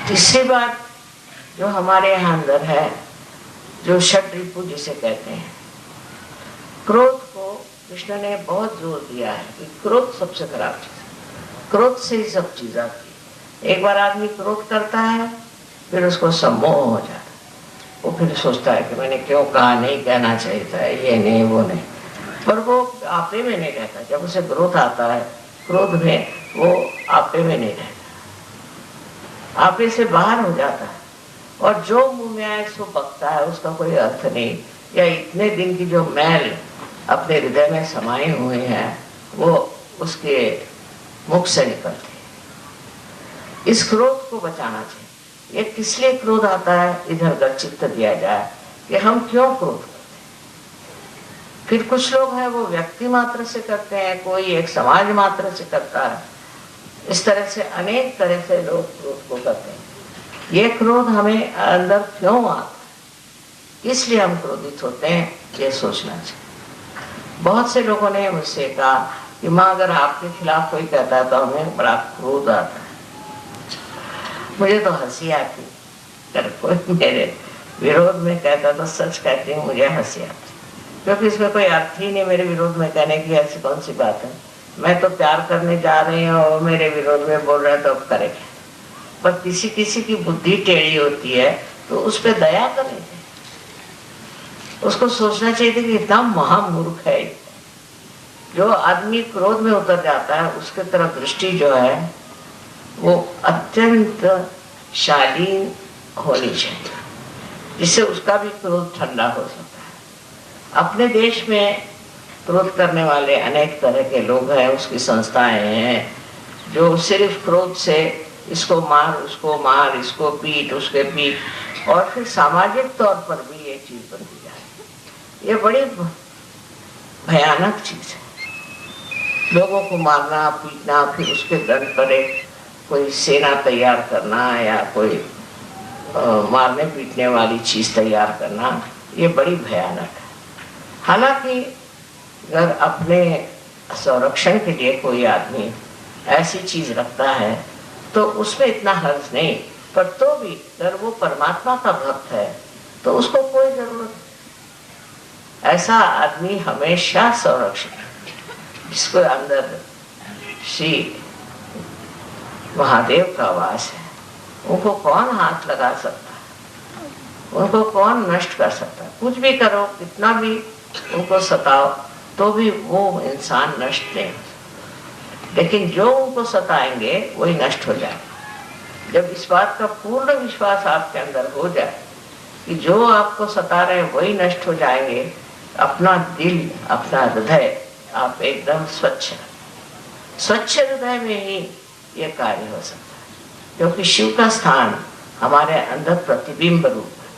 तीसरी बात जो हमारे यहाँ अंदर है, जो षट रिपु जिसे कहते हैं, क्रोध को कृष्ण ने बहुत जोर दिया है कि क्रोध सबसे खराब चीज है, क्रोध से ही सब चीज आती है। एक बार आदमी क्रोध करता है फिर उसको सम्मोह हो जाता है, वो फिर सोचता है कि मैंने क्यों कहा, नहीं कहना चाहिए था, ये नहीं वो नहीं, पर वो आपे में नहीं रहता। जब उसे क्रोध आता है, क्रोध में वो आपे में नहीं रहता, आपे से बाहर हो जाता है, और जो मुंह में आए सो बकता है, उसका कोई अर्थ नहीं, या इतने दिन की जो मैल अपने हृदय में समाये हुए हैं वो उसके मुख से निकलती है। इस क्रोध को बचाना चाहिए। ये किस लिए क्रोध आता है, इधर का चित्त दिया जाए कि हम क्यों क्रोध करते हैं। फिर कुछ लोग हैं वो व्यक्ति मात्र से करते हैं, कोई एक समाज मात्र से करता है, इस तरह से अनेक तरह से लोग क्रोध को करते हैं। ये क्रोध हमें अंदर क्यों आता है, इसलिए हम क्रोधित होते हैं, ये सोचना चाहिए। बहुत से लोगों ने मुझसे कहा कि माँ अगर आपके खिलाफ कोई कहता है तो हमें बड़ा क्रोध आता है। मुझे तो हंसी आती, अगर कोई मेरे विरोध में कहता तो सच कहती हूँ मुझे हंसी आती, क्योंकि इसमें कोई अर्थ ही नहीं मेरे विरोध में कहने की। ऐसी कौन सी बात है, मैं तो प्यार करने जा रही हूँ और मेरे विरोध में बोल रहे तो अब करे। पर किसी किसी की बुद्धि टेढ़ी होती है तो उस पर दया करनी चाहिए, उसको सोचना चाहिए कि इतना महामूर्ख है। जो आदमी क्रोध में उतर जाता है उसके तरफ दृष्टि जो है वो अत्यंत शालीन होनी चाहिए, जिससे उसका भी क्रोध ठंडा हो सकता है। अपने देश में क्रोध करने वाले अनेक तरह के लोग हैं, उसकी संस्थाएं हैं जो सिर्फ क्रोध से इसको मार, उसको मार, इसको पीट, उसके पीट, और फिर सामाजिक तौर पर भी ये चीज बनती जाए। ये बड़ी भयानक चीज है, लोगों को मारना पीटना, फिर उसके दंड पर एक कोई सेना तैयार करना या कोई मारने पीटने वाली चीज तैयार करना, ये बड़ी भयानक है। हालांकि अगर अपने संरक्षण के लिए कोई आदमी ऐसी चीज रखता है तो उसमें इतना हर्ज नहीं, पर तो भी अगर वो परमात्मा का भक्त है तो उसको कोई जरूरत नहीं। ऐसा आदमी हमेशा संरक्षण, जिसको अंदर श्री महादेव का वास है, उनको कौन हाथ लगा सकता है, उनको कौन नष्ट कर सकता है। कुछ भी करो, कितना भी उनको सताओ, तो भी वो इंसान नष्ट नहीं, लेकिन जो उनको सताएंगे वही नष्ट हो जाए। जब इस बात का पूर्ण विश्वास आपके अंदर हो जाए कि जो आपको सता रहे हैं वही नष्ट हो जाएंगे, अपना दिल, अपना हृदय आप एकदम स्वच्छ हृदय में ही ये कार्य हो सकता है, क्योंकि शिव का स्थान हमारे अंदर प्रतिबिंब रूप है,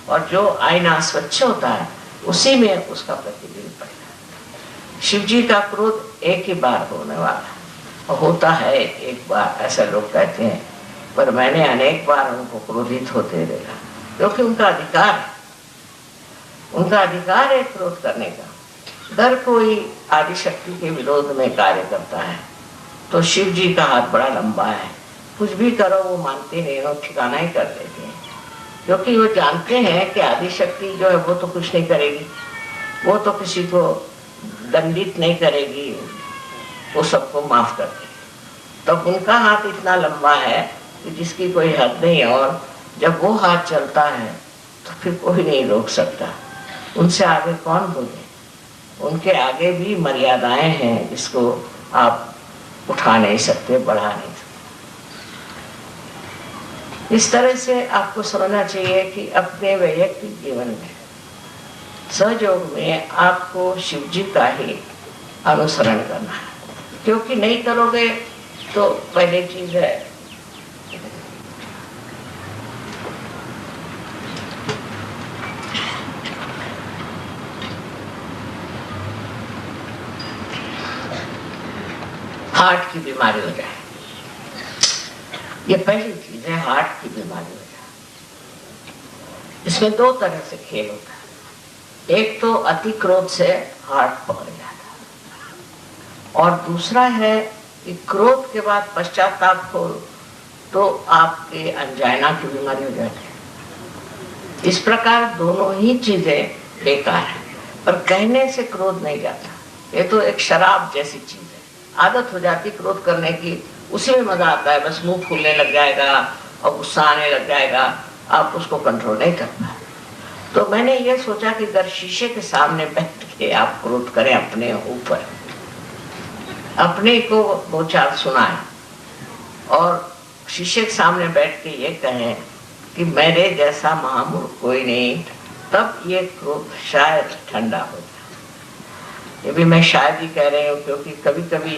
और जो आईना स्वच्छ होता है उसी में उसका प्रतिबिंब पड़ता है। शिव जी का क्रोध एक ही बार होने वाला है, और होता है एक बार, ऐसा लोग कहते हैं, पर मैंने अनेक बार उनको क्रोधित होते देखा, क्योंकि उनका अधिकार है, उनका अधिकार है क्रोध करने का। अगर कोई आदिशक्ति के विरोध में कार्य करता है तो शिव जी का हाथ बड़ा लंबा है, कुछ भी करो वो मानते नहीं, वो ठिकाना ही कर देते हैं, क्योंकि वो जानते हैं कि आदिशक्ति जो है वो तो कुछ नहीं करेगी, वो तो किसी को दंडित नहीं करेगी, वो सबको माफ कर देगी। तब उनका हाथ इतना लंबा है कि जिसकी कोई हद नहीं, और जब वो हाथ चलता है तो फिर कोई नहीं रोक सकता। उनसे आगे कौन बोले, उनके आगे भी मर्यादाएं हैं जिसको आप उठा नहीं सकते, बढ़ा नहीं सकते। इस तरह से आपको समझना चाहिए कि अपने वैयक्तिक जीवन में सहयोग में आपको शिव जी का ही अनुसरण करना है, क्योंकि नहीं करोगे तो पहली चीज है हार्ट की बीमारी हो जाए। ये पहली चीज है, हार्ट की बीमारी हो जाए। इसमें दो तरह से खेल होता है, एक तो अति क्रोध से हार्ट पकड़ जाता है, और दूसरा है कि क्रोध के बाद पश्चाताप हो तो आपके अंजाइना की बीमारी हो जाती है। इस प्रकार दोनों ही चीजें बेकार है, पर कहने से क्रोध नहीं जाता। ये तो एक शराब जैसी चीज है, आदत हो जाती क्रोध करने की, उसी में मजा आता है, बस मुंह फूलने लग जाएगा और गुस्सा आने लग जाएगा, आप उसको कंट्रोल नहीं कर पाए। तो मैंने ये सोचा कि अगर शीशे के सामने बैठ के आप क्रोध करें अपने ऊपर, अपने को दो चार सुनाएं और शीशे के सामने बैठ के ये कहें कि मेरे जैसा महामूर्ख कोई नहीं, तब ये क्रोध शायद ठंडा हो जाए। ये भी मैं शायद ही कह रही हूँ, क्योंकि कभी कभी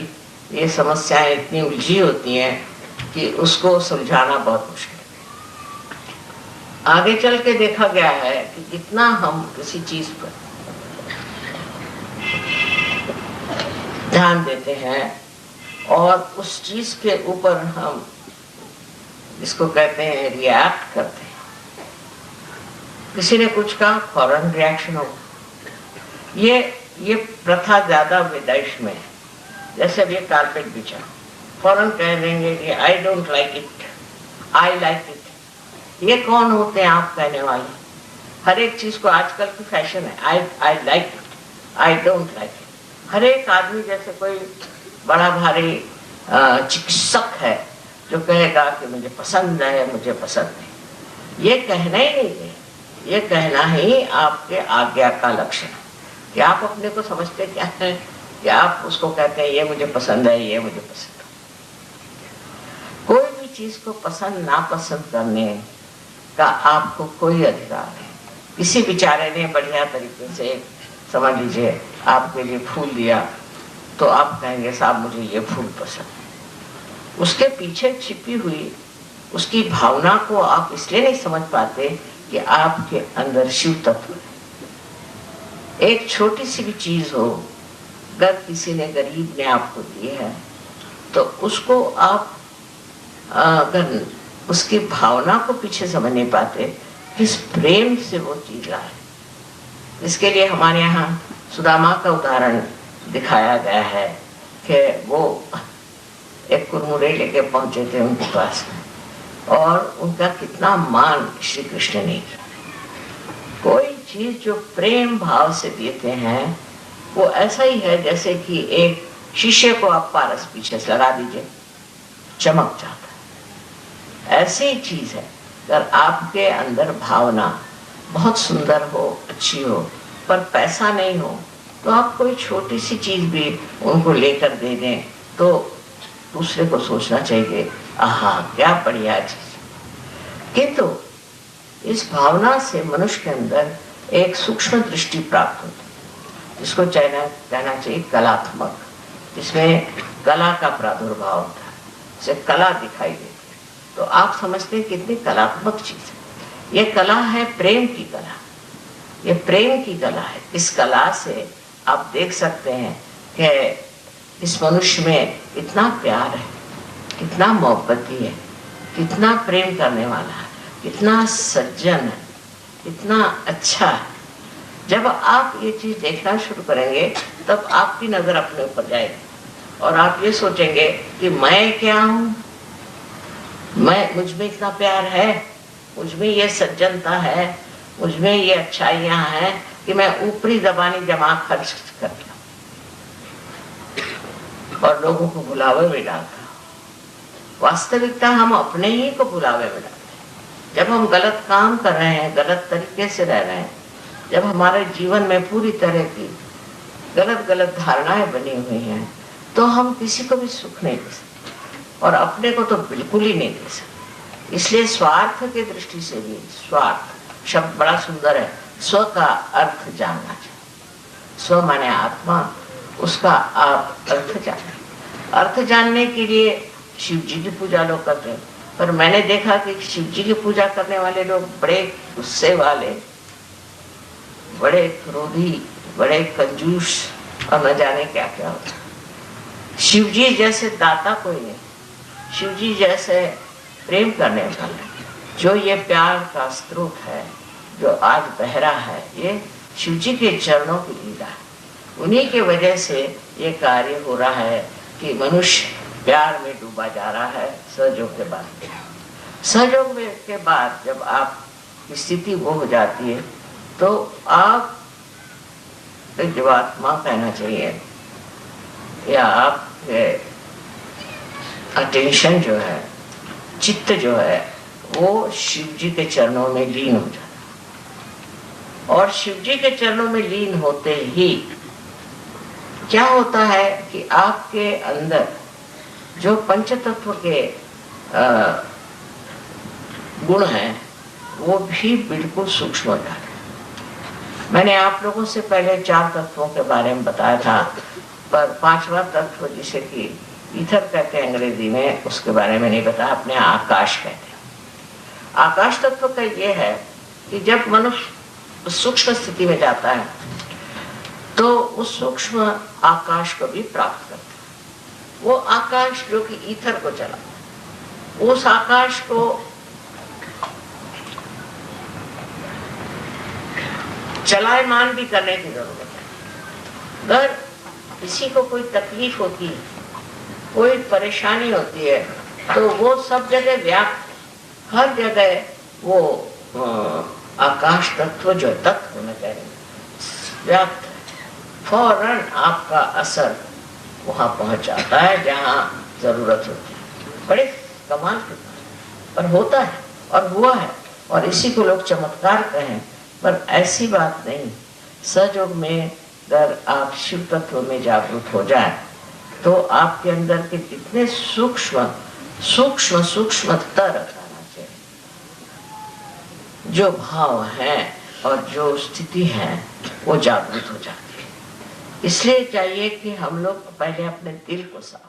ये समस्याएं इतनी उलझी होती हैं कि उसको सुलझाना बहुत मुश्किल है। आगे चल के देखा गया है कि जितना हम किसी चीज पर ध्यान देते हैं और उस चीज के ऊपर हम जिसको कहते हैं रिएक्ट करते हैं, किसी ने कुछ कहा फौरन रिएक्शन हो, ये प्रथा ज्यादा विदेश में है। जैसे अब ये कारपेट बिछा, फौरन कह देंगे कि आई don't like it, I like it. ये कौन होते हैं आप कहने वाले? हर एक चीज को आजकल की फैशन है, I like it, I don't like it. हर एक आदमी, जैसे कोई बड़ा भारी चिकित्सक है जो कहेगा कि मुझे पसंद है, मुझे पसंद नहीं, ये कहना ही नहीं है। ये कहना ही आपके आज्ञा का लक्षण है कि आप अपने को समझते क्या है कि आप उसको कहते हैं ये मुझे पसंद है, ये मुझे पसंद है। कोई भी चीज को पसंद नापसंद करने का आपको कोई अधिकार नहीं। किसी बेचारे ने बढ़िया तरीके से, समझ लीजिए, आपके लिए फूल दिया, तो आप कहेंगे साहब मुझे ये फूल पसंद है। उसके पीछे छिपी हुई उसकी भावना को आप इसलिए नहीं समझ पाते कि आपके अंदर शिव तत्व है। एक छोटी सी भी चीज हो, अगर किसी ने गरीब ने आपको दी है, तो उसको आप अगर उसकी भावना को पीछे समझ नहीं पाते, किस प्रेम से वो चीज लाए। इसके लिए हमारे यहाँ सुदामा का उदाहरण दिखाया गया है कि वो एक कुरमुरे लेके पहुंचे थे उनके पास, और उनका कितना मान श्री कृष्ण ने किया। कोई चीज जो प्रेम भाव से देते हैं वो ऐसा ही है जैसे कि एक शीशे को आप पारस पीछे से लगा दीजिए, चमक जाता है। ऐसी ही चीज है, अगर आपके अंदर भावना बहुत सुंदर हो, अच्छी हो, पर पैसा नहीं हो, तो आप कोई छोटी सी चीज भी उनको लेकर दे दें तो दूसरे को सोचना चाहिए, आहा क्या बढ़िया चीज। किंतु इस भावना से मनुष्य के अंदर एक सूक्ष्म दृष्टि प्राप्त होती है, जिसको कहना चाहिए कलात्मक, जिसमें कला का प्रादुर्भाव होता है, जिसे कला दिखाई देती है। तो आप समझते हैं कितनी कलात्मक चीज है। ये कला है प्रेम की कला, ये प्रेम की कला है। इस कला से आप देख सकते हैं कि इस मनुष्य में इतना प्यार है, कितना मोहब्बती है, कितना प्रेम करने वाला है, कितना सज्जन है, कितना अच्छा है। जब आप ये चीज देखना शुरू करेंगे तब आपकी नजर अपने ऊपर जाएगी और आप ये सोचेंगे कि मैं क्या हूं, मुझ में इतना प्यार है, मुझ में ये सज्जनता है, मुझ में ये अच्छाइयां हैं कि मैं ऊपरी जबानी जमा खर्च कर लूं और लोगों को भुलावे में डालता हूं। वास्तविकता हम अपने ही को भुलावे में डालते हैं। जब हम गलत काम कर रहे हैं, गलत तरीके से रह रहे हैं, जब हमारे जीवन में पूरी तरह की गलत गलत धारणाएं बनी हुई हैं, तो हम किसी को भी सुख नहीं दे सकते और अपने को तो बिल्कुल ही नहीं दे सकते। इसलिए स्वार्थ की दृष्टि से भी, स्वार्थ शब्द बड़ा सुंदर है, स्व का अर्थ जानना चाहिए। स्व माने आत्मा, उसका आप अर्थ जाने। अर्थ जानने के लिए शिव जी की पूजा लोग करते हैं, पर मैंने देखा कि शिव जी की पूजा करने वाले लोग बड़े गुस्से वाले, बड़े क्रोधी, बड़े कंजूस और न जाने क्या क्या होता है। शिव जी जैसे दाता कोई नहीं, शिव जी जैसे प्रेम करने वाला, जो ये प्यार का स्रोत है, जो आज बह रहा है, ये शिव जी के चरणों की लीला है। उन्हीं के वजह से ये कार्य हो रहा है कि मनुष्य प्यार में डूबा जा रहा है सहजों के बाद। सहयोग में के बाद जब आप स्थिति वो हो जाती है तो आप जीवात्मा कहना चाहिए या आपके अटेंशन जो है, चित्त जो है, वो शिव जी के चरणों में लीन हो जाता है। और शिव जी के चरणों में लीन होते ही क्या होता है कि आपके अंदर जो पंचतत्व के गुण हैं वो भी बिल्कुल सूक्ष्म हो जाते हैं। मैंने आप लोगों से पहले 4 तत्वों के बारे में बताया था, पर 5वां तत्व जिसे कि ईथर कहते हैं अंग्रेजी में, उसके बारे में नहीं बताया, अपने आकाश कहते हैं। आकाश तत्व का ये है कि जब मनुष्य सूक्ष्म स्थिति में जाता है तो उस सूक्ष्म आकाश को भी प्राप्त करता है। वो आकाश जो कि ईथर को चला, उस आकाश को चलायमान भी करने की जरूरत है। अगर किसी को कोई तकलीफ होती है, कोई परेशानी होती है, तो वो सब जगह व्याप्त, हर जगह वो आकाश तत्व जो तत्व होना चाहिए व्याप्त, फौरन आपका असर वहां पहुंच जाता है जहां जरूरत होती है। बड़े कमाल की बात पर होता है और हुआ है, और इसी को लोग चमत्कार कहें, पर ऐसी बात नहीं। सहयोग में अगर आप शिव तत्व में जागरूक हो जाए तो आपके अंदर के जितने सूक्ष्म सूक्ष्मतर जो भाव हैं और जो स्थिति है वो जागृत हो जाती है। इसलिए चाहिए कि हम लोग पहले अपने दिल को साफ